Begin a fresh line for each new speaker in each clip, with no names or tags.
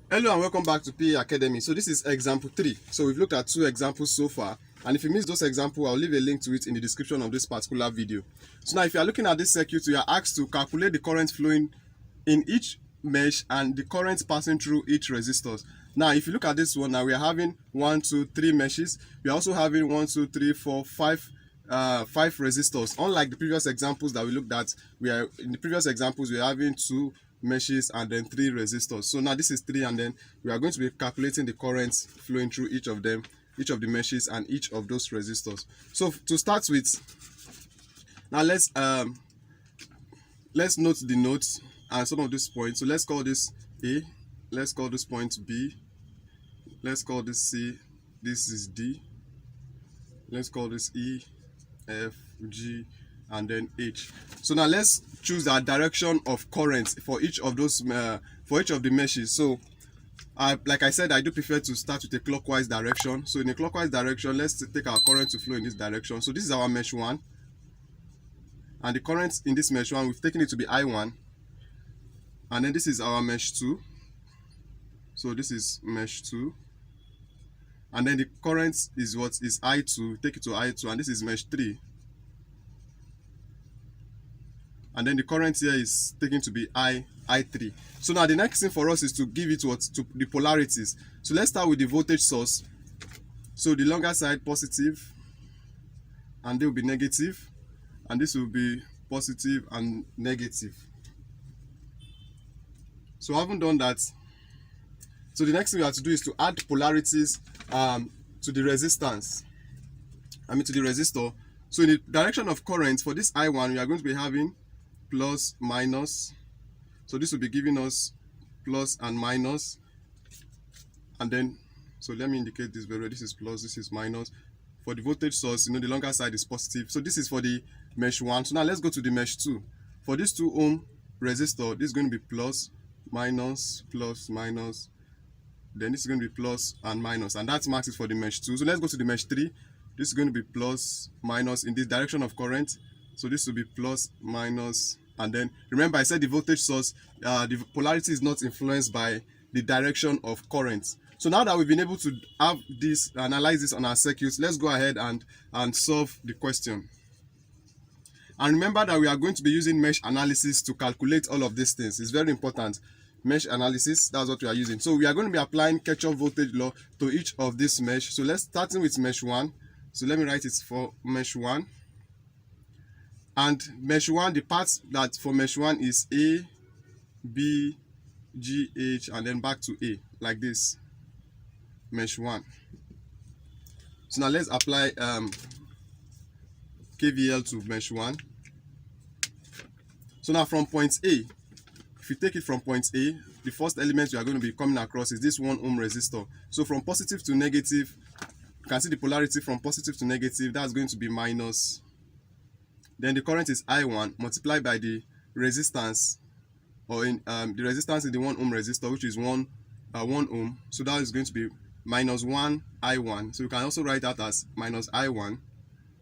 Hello and welcome back to PA Academy. So this is example 3. So we've looked at 2 examples so far, and if you missed those examples, I'll leave a link to it in the description of this particular video. So now if you are looking at this circuit, you are asked to calculate the current flowing in each mesh and the current passing through each resistors. Now if you look at this one, now we are having 1, 2, 3 meshes. We are also having 1, 2, 3, 4, 5 resistors. Unlike the previous examples that we looked at, we are having 2 meshes and then 3 resistors. So now this is 3, and then we are going to be calculating the currents flowing through each of them, each of the meshes and each of those resistors. So to start with, now let's note the nodes and some of these points. So let's call this A, let's call this point B, let's call this C, this is D, let's call this E, F, G, and then H. So now let's choose the direction of current for each of those for each of the meshes. So like I said, I do prefer to start with a clockwise direction. So in a clockwise direction, let's take our current to flow in this direction. So this is our mesh 1, and the current in this mesh 1, we've taken it to be I1, and then this is our mesh 2. So this is mesh 2, and then the current is what is I2, take it to I2, and this is mesh 3, and then the current here is taken to be I3. So now the next thing for us is to give it to the polarities. So let's start with the voltage source. So the longer side positive, and they will be negative, and this will be positive and negative. So having done that, so the next thing we have to do is to add polarities to the resistance, to the resistor. So in the direction of current for this I1, we are going to be having plus, minus. So this will be giving us plus and minus, and then, so let me indicate this very well. This is plus, this is minus. For the voltage source, the longer side is positive. So this is for the mesh 1. So now let's go to the mesh 2. For this 2 ohm resistor, this is going to be plus, minus, plus, minus. Then this is going to be plus and minus, and that marks it for the mesh 2. So let's go to the mesh 3. This is going to be plus, minus in this direction of current. So this will be plus, minus, and then remember I said the voltage source, the polarity is not influenced by the direction of current. So now that we've been able to have this, analyze this on our circuits, let's go ahead and solve the question. And remember that we are going to be using mesh analysis to calculate all of these things. It's very important. Mesh analysis, that's what we are using. So we are going to be applying Kirchhoff voltage law to each of these mesh. So let's starting with mesh 1. So let me write it for mesh 1. And mesh 1, the parts that for mesh 1 is A, B, G, H, and then back to A, like this. Mesh 1. So now let's apply KVL to mesh 1. So now from point A, if you take it from point A, the first element you are going to be coming across is this 1 ohm resistor. So from positive to negative, you can see the polarity from positive to negative, that's going to be minus. Then the current is I1 multiplied by the resistance, or in the resistance in the 1 ohm resistor, which is 1 ohm. So that is going to be minus 1 I1. So you can also write that as minus I1.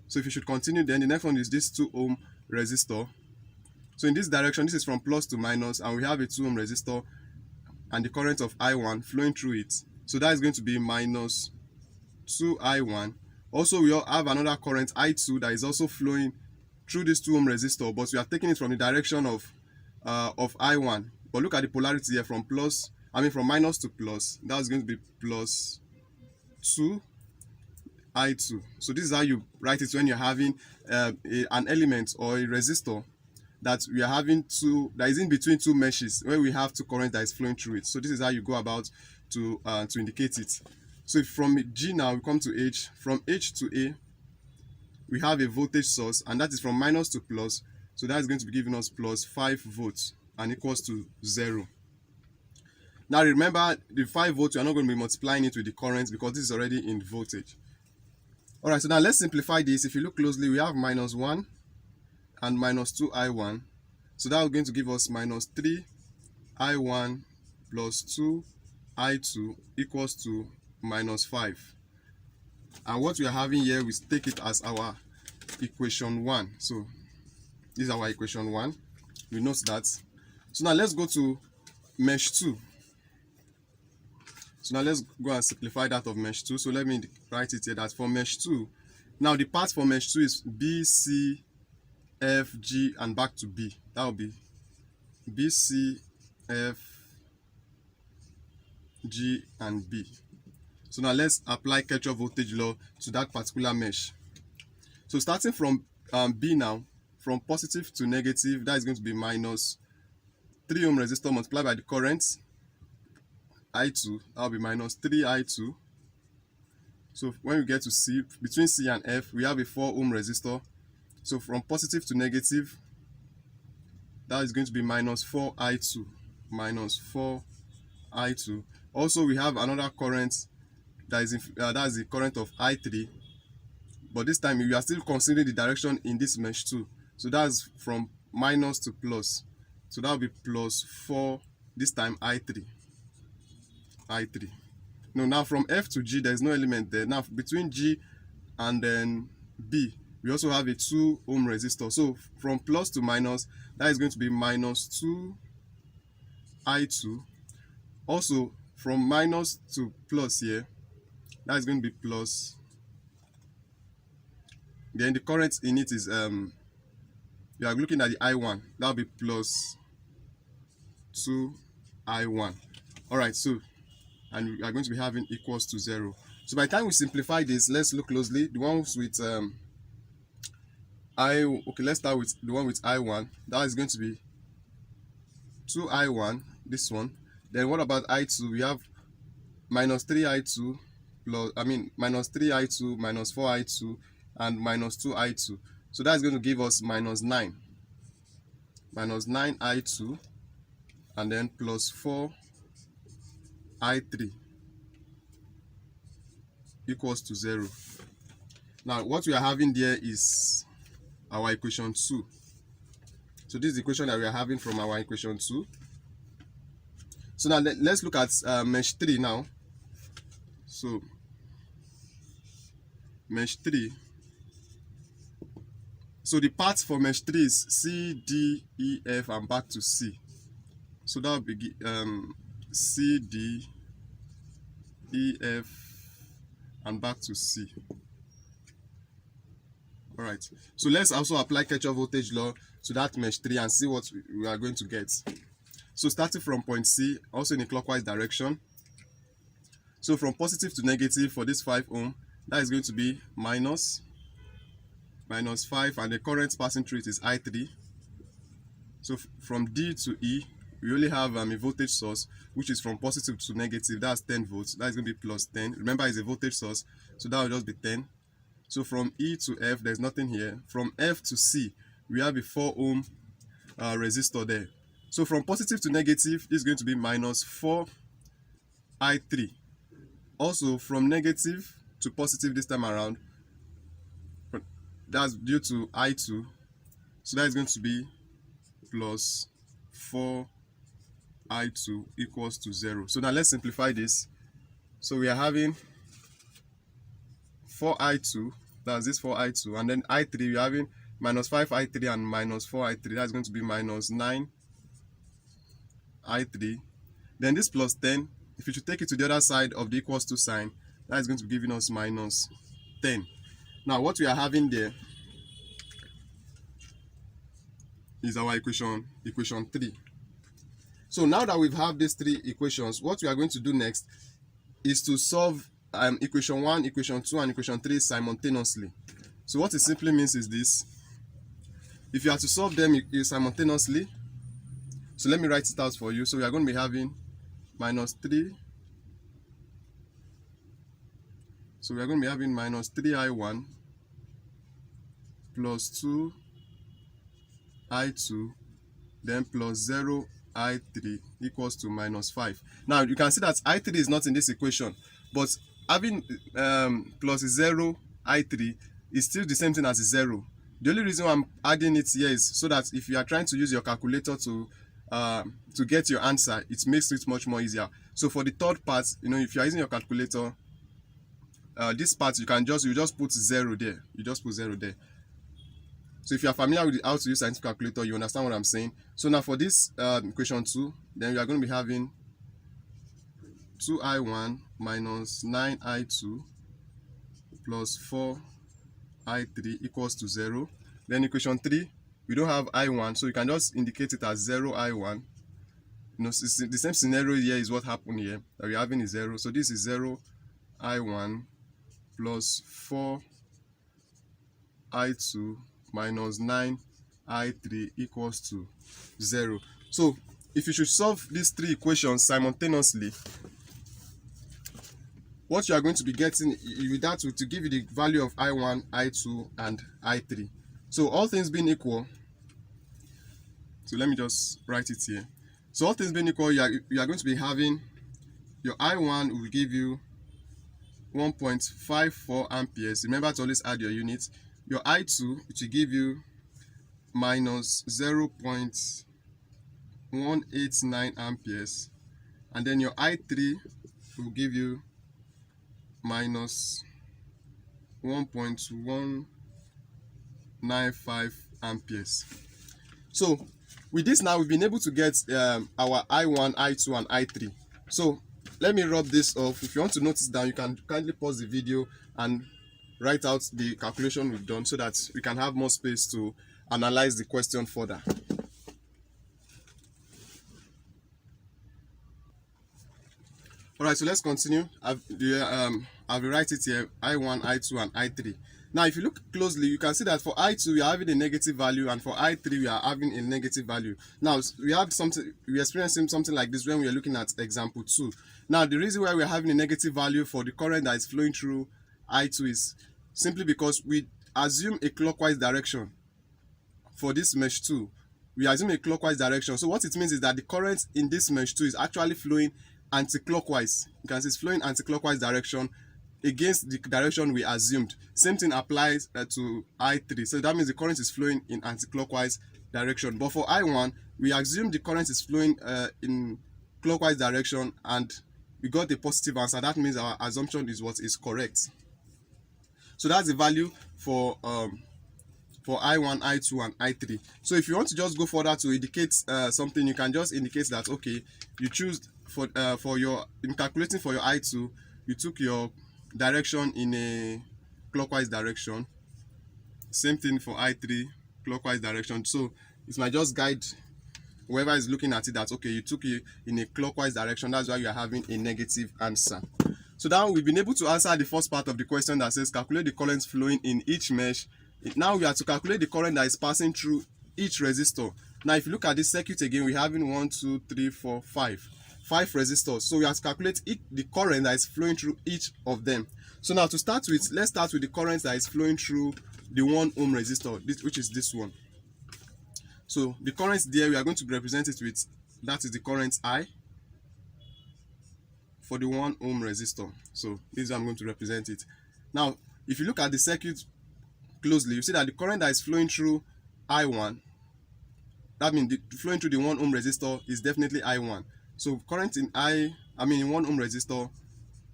So if you should continue, then the next one is this 2 ohm resistor. So in this direction, this is from plus to minus, and we have a 2 ohm resistor and the current of I1 flowing through it. So that is going to be minus 2 I1. Also, we have another current I2 that is also flowing through this 2 ohm resistor, but we are taking it from the direction of I1. But look at the polarity here, from minus to plus. That's going to be plus 2 I2. So this is how you write it when you're having an element or a resistor that we are having that is in between 2 meshes, where we have 2 currents that is flowing through it. So this is how you go about to indicate it. So if from G now we come to H, from H to A, we have a voltage source, and that is from minus to plus. So that is going to be giving us plus 5 volts and equals to 0. Now remember, the 5 volts, we are not going to be multiplying it with the current because this is already in voltage. Alright, so now let's simplify this. If you look closely, we have minus 1 and minus 2 I1. So that is going to give us minus 3 I1 plus 2 I2 equals to minus 5. And what we are having here, we take it as our equation 1. So this is our equation 1. We note that. So now let's go to mesh 2. So now let's go and simplify that of mesh 2. So let me write it here that for mesh 2, now the path for mesh 2 is B, C, F, G, and back to B. That will be B, C, F, G, and B. So now let's apply Kirchhoff voltage law to that particular mesh. So starting from B now, from positive to negative, that is going to be minus 3 ohm resistor multiplied by the current I2, that will be minus 3I2. So when we get to C, between C and F, we have a 4 ohm resistor. So from positive to negative, that is going to be minus 4I2, minus 4I2. Also, we have another current that is the current of I3, but this time we are still considering the direction in this mesh 2. So that's from minus to plus. So that will be plus 4, this time I3. No, now from F to G, there's no element there. Now between G and then B, we also have a 2 ohm resistor. So from plus to minus, that is going to be minus 2I2. Also from minus to plus here, that is going to be plus. Then the current in it is we are looking at the I1. That will be plus 2I1. All right, so and we are going to be having equals to 0. So by the time we simplify this, let's look closely. The ones with let's start with the one with I1. That is going to be 2I1, this one. Then what about I2? We have minus 3I2 plus, minus 3I2, minus 4I2, and minus 2I2. So that's going to give us minus 9. Minus 9I2, and then plus 4I3 equals to 0. Now what we are having there is our equation 2. So this is the equation that we are having from our equation 2. So now let's look at mesh 3 now. So mesh 3. So the path for mesh 3 is C, D, E, F, and back to C. So that will be C, D, E, F, and back to C. All right. So let's also apply Kirchhoff voltage law to that mesh 3 and see what we are going to get. So starting from point C, also in a clockwise direction. So from positive to negative for this 5 ohm, that is going to be minus 5, and the current passing through it is I3. So from D to E, we only have a voltage source, which is from positive to negative. That's 10 volts. That is going to be plus 10. Remember, it's a voltage source, so that will just be 10. So from E to F, there's nothing here. From F to C, we have a 4 ohm resistor there. So from positive to negative, this is going to be minus 4I3. Also, from negative to positive this time around, that's due to I2. So that is going to be plus 4I2 equals to 0. So now let's simplify this. So we are having 4I2, that's this 4I2, and then I3, we're having minus 5I3 and minus 4I3. That's going to be minus 9I3. Then this plus 10, if you should take it to the other side of the equals to sign, that is going to be giving us minus 10. Now what we are having there is our equation 3. So now that we've have these 3 equations, what we are going to do next is to solve equation 1, equation 2, and equation 3 simultaneously. So what it simply means is this: if you are to solve them simultaneously, so let me write it out for you. So we are going to be having minus 3. So we are going to be having minus 3I1 plus 2I2, then plus 0I3 equals to minus 5. Now you can see that I3 is not in this equation, but having plus 0I3 is still the same thing as 0. The only reason why I'm adding it here is so that if you are trying to use your calculator to get your answer, it makes it much more easier. So for the third part, if you are using your calculator, this part you just put 0 there. You just put 0 there. So if you are familiar with how to use scientific calculator, you understand what I'm saying. So now for this equation 2, then we are going to be having 2i1 minus 9i2 plus 4i3 equals to 0. Then equation 3, we don't have i1, so you can just indicate it as 0i1. You know, the same scenario here is what happened here, that we're having is 0. So this is 0i1 plus 4i2 minus 9i3 equals to 0. So if you should solve these three equations simultaneously, what you are going to be getting with that to give you the value of i1, i2, and i3. So all things being equal, so let me just write it here. So all things being equal, you are going to be having your i1 will give you 1.54 amperes. Remember to always add your units. Your i2, it will give you minus 0.189 amperes, and then your i3 will give you minus 1.195 amperes. So with this now, we've been able to get our i1, i2, and i3. So let me rub this off. If you want to note this down, you can kindly pause the video and write out the calculation we've done so that we can have more space to analyze the question further. All right, so let's continue. I've write it here, i1, i2, and i3. Now, if you look closely, you can see that for i2 we are having a negative value, and for i3 we are having a negative value. Now, we're experiencing something like this when we are looking at example 2. Now, the reason why we're having a negative value for the current that is flowing through i2 is simply because we assume a clockwise direction. For this mesh 2, we assume a clockwise direction. So what it means is that the current in this mesh 2 is actually flowing anti-clockwise. You can see it's flowing anti-clockwise direction against the direction we assumed. Same thing applies to i3. So that means the current is flowing in anti-clockwise direction. But for i1, we assume the current is flowing in clockwise direction, and we got a positive answer. That means our assumption is what is correct. So that's the value for i1, i2, and i3. So if you want to just go further to indicate something, you can just indicate that, okay, you choose in calculating for your i2, you took your direction in a clockwise direction. Same thing for i3, clockwise direction. So it might just guide whoever is looking at it that, okay, you took it in a clockwise direction, that's why you are having a negative answer. So now we've been able to answer the first part of the question that says calculate the current flowing in each mesh. Now we have to calculate the current that is passing through each resistor. Now if you look at this circuit again, we're having 1, 2, 3, 4, 5 resistors. So we have to calculate the current that is flowing through each of them. So now to start with, let's start with the current that is flowing through the 1 ohm resistor, which is this one. So the current there, we are going to represent it with, that is the current I for the 1 ohm resistor. So this is how I'm going to represent it. Now if you look at the circuit closely, you see that the current that is flowing through I1, that means flowing through the 1 ohm resistor is definitely I1. So current in in 1 ohm resistor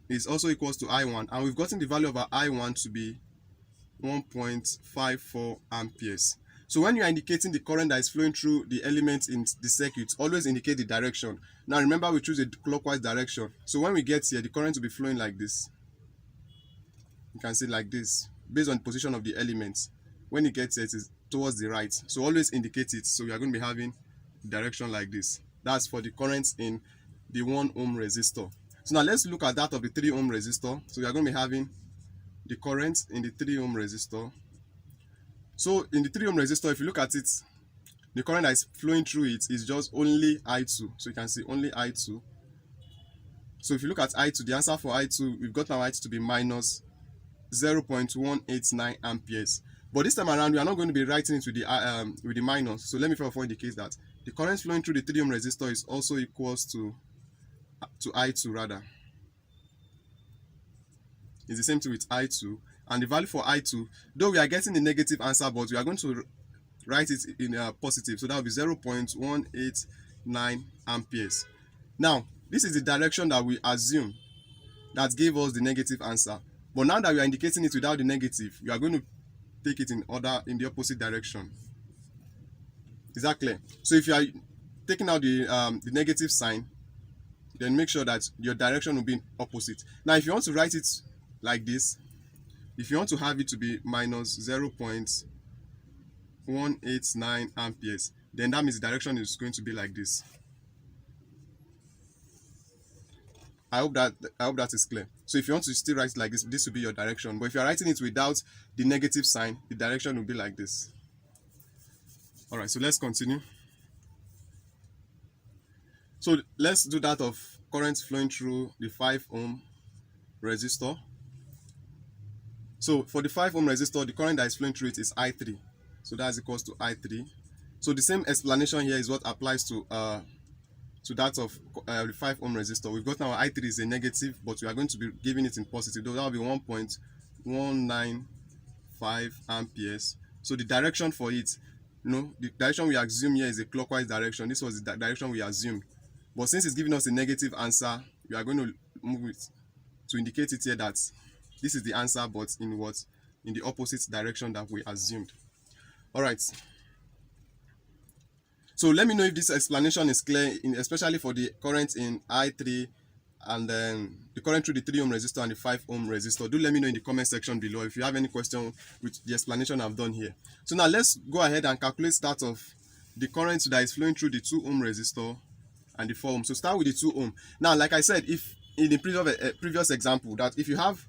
is also equals to I1, and we've gotten the value of our I1 to be 1.54 amperes. So when you are indicating the current that is flowing through the elements in the circuit, always indicate the direction. Now remember, we choose a clockwise direction. So when we get here, the current will be flowing like this. You can see like this, based on the position of the elements. When it gets here, it is towards the right. So always indicate it. So we are going to be having direction like this. That's for the currents in the 1 ohm resistor. So now let's look at that of the 3 ohm resistor. So we are going to be having the current in the 3 ohm resistor. So in the 3 ohm resistor, if you look at it, the current that is flowing through it is just only I2. So you can see only I2. So if you look at I2, the answer for I2, we've got our I2 to be minus 0.189 amperes. But this time around, we are not going to be writing it with the minus. So let me first indicate that the current flowing through the 3 ohm resistor is also equals to I2 rather. It's the same thing with I2. And the value for I2, though we are getting the negative answer, but we are going to write it in positive. So that will be 0.189 amperes. Now, this is the direction that we assume that gave us the negative answer. But now that we are indicating it without the negative, we are going to take it in the opposite direction. Is that clear? So if you are taking out the negative sign, then make sure that your direction will be in opposite. Now if you want to write it like this, if you want to have it to be minus 0.189 amperes, then that means the direction is going to be like this. I hope that is clear. So if you want to still write it like this will be your direction. But if you're writing it without the negative sign, the direction will be like this. All right, so let's continue. So let's do that of current flowing through the 5 ohm resistor. So for the 5 ohm resistor, the current that is flowing through it is I3. So that's equals to I3. So the same explanation here is what applies to that of the 5 ohm resistor. We've got now I3 is a negative, but we are going to be giving it in positive. That will be 1.195 amperes. So the direction for it, the direction we assume here is a clockwise direction. This was the direction we assumed. But since it's giving us a negative answer, we are going to move it to indicate it here that this is the answer, but in what? In the opposite direction that we assumed. All right. So let me know if this explanation is clear, especially for the current in I3 and then the current through the 3 ohm resistor and the 5 ohm resistor. Do let me know in the comment section below if you have any question with the explanation I've done here. So now let's go ahead and calculate that of the current that is flowing through the 2 ohm resistor and the 4 ohm. So start with the 2 ohm. Now, like I said, if in the previous example, that if you have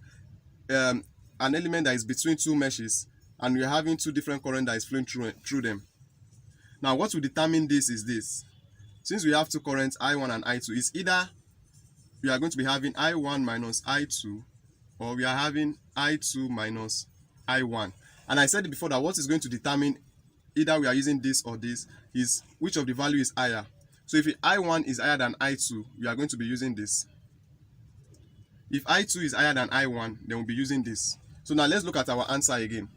an element that is between two meshes and you're having two different current that is flowing through them. Now, what will determine this is this. Since we have two currents, I1 and I2, it's either we are going to be having I1 minus I2 or we are having I2 minus I1. And I said before that what is going to determine either we are using this or this is which of the value is higher. So if I1 is higher than I2, we are going to be using this. If I2 is higher than I1, then we'll be using this. So now let's look at our answer again.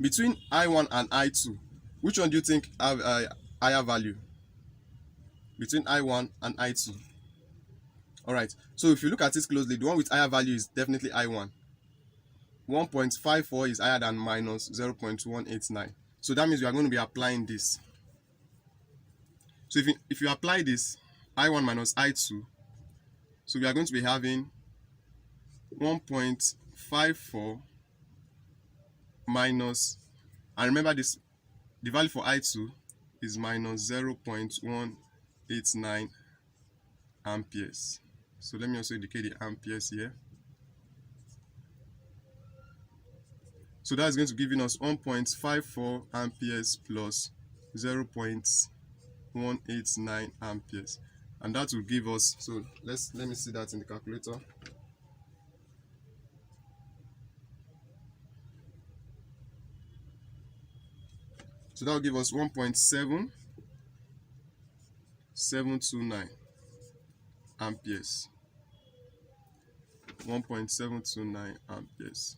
Between I1 and I2, which one do you think have a higher value? Between I1 and I2. Alright, so if you look at it closely, the one with higher value is definitely I1. 1.54 is higher than minus 0.189. So that means we are going to be applying this. So if you apply this, I1 minus I2, so we are going to be having 1.54 minus, and remember this, the value for I2 is minus 0.189 amperes. So let me also indicate the amperes here. So that's going to give us 1.54 amperes plus 0.189 amperes. And that will give us, so let me see that in the calculator. So that will give us 1.7729 amperes. 1.729 amperes.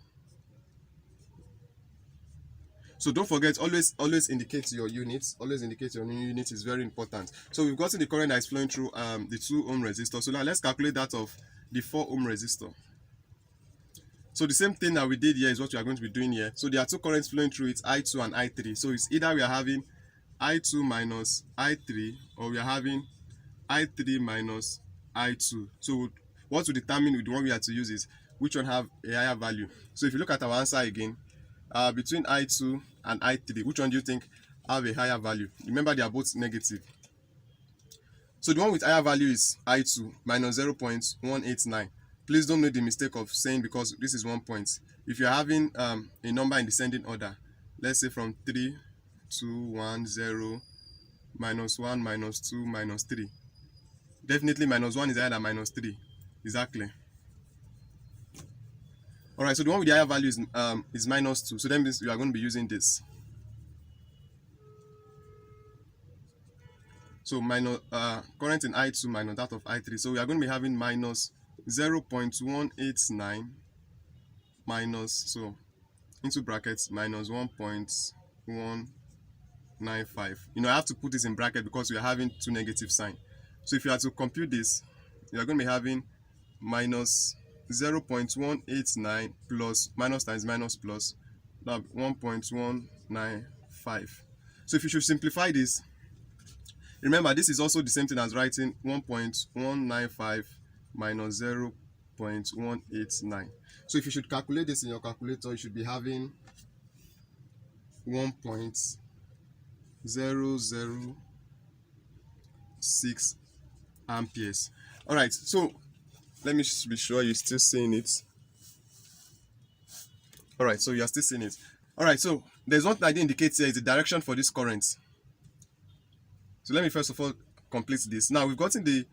So don't forget, always indicate your units. Always indicate your new unit is very important. So we've gotten the current that is flowing through the 2 ohm resistor. So now let's calculate that of the 4 ohm resistor. So the same thing that we did here is what we are going to be doing here. So there are two currents flowing through it, I2 and I3. So it's either we are having I2 minus I3 or we are having I3 minus I2. So what will determine the one we have to use is which one have a higher value. So if you look at our answer again, between I2 and I3, which one do you think have a higher value? Remember, they are both negative. So the one with higher value is I2 minus 0.189. Please don't make the mistake of saying because this is 1 point. If you're having a number in descending order, let's say from 3, 2, 1, 0, minus 1, minus 2, minus 3. Definitely minus 1 is higher than minus 3. Exactly. Alright, so the one with the higher value is minus 2. So that means we are going to be using this. So minus current in I2 minus that of I3. So we are going to be having minus 0.189 minus, so into brackets, minus 1.195. I have to put this in bracket because we are having two negative sign. So if you are to compute this, you are going to be having minus 0.189 plus minus times minus plus 1.195. So if you should simplify this, Remember, this is also the same thing as writing 1.195 minus 0.189. So if you should calculate this in your calculator, you should be having 1.006 amperes. All right, so let me just be sure you're still seeing it. All right, so you're still seeing it. All right, so there's one thing I did indicate here is the direction for this current. So let me first of all complete this. Now we've gotten the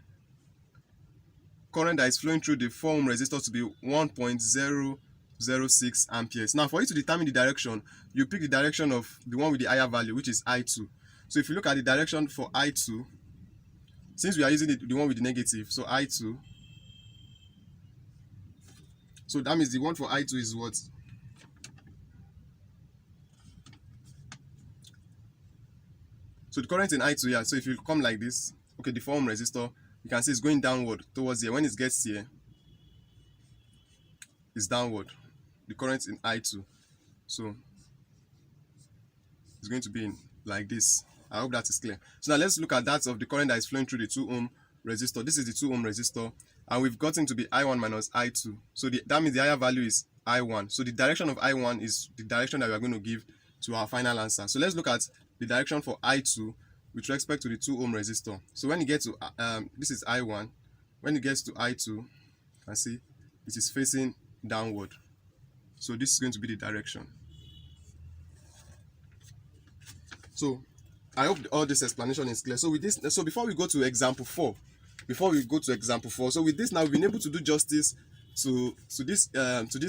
current that is flowing through the 4 ohm resistor to be 1.006 amperes. Now for you to determine the direction, you pick the direction of the one with the higher value, which is I2. So if you look at the direction for I2, since we are using the one with the negative, so I2, so that means the one for I2 is what? So the current in I2, yeah, so if you come like this, okay, the 4 ohm resistor, you can see it's going downward towards here. When it gets here, it's downward. The current in I2. So it's going to be like this. I hope that is clear. So now let's look at that of the current that is flowing through the 2 ohm resistor. This is the 2 ohm resistor, and we've gotten to be I1 minus I2. So that means the higher value is I1. So the direction of I1 is the direction that we are going to give to our final answer. So let's look at the direction for I2 with respect to the 2 ohm resistor. So when you get to this is I1, when it gets to I2, you can see it is facing downward. So this is going to be the direction. So I hope all this explanation is clear. So with this, so before we go to example 4, so with this now we've been able to do justice to this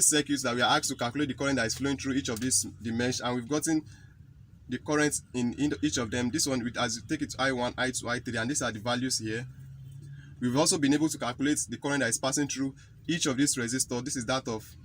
circuits that we are asked to calculate the current that is flowing through each of these the mesh, and we've gotten the current in each of them. This one, as you take it to I1, I2, I3, and these are the values here. We've also been able to calculate the current that is passing through each of these resistors. This is that of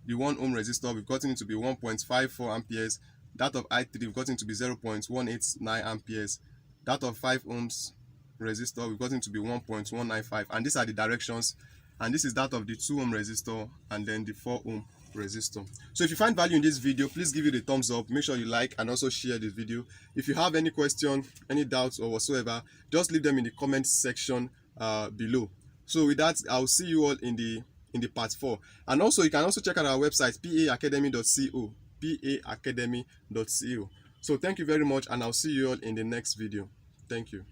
the 1 ohm resistor. We've gotten it to be 1.54 amperes. That of I3, we've gotten to be 0.189 amperes. That of 5 ohms resistor, we've gotten to be 1.195. And these are the directions. And this is that of the 2 ohm resistor and then the 4 ohm resistor. So if you find value in this video, please give it a thumbs up. Make sure you like and also share this video. If you have any question, any doubts or whatsoever, just leave them in the comment section below. So with that, I'll see you all in the part 4. And also you can also check out our website paacademy.co. So thank you very much, and I'll see you all in the next video. Thank you.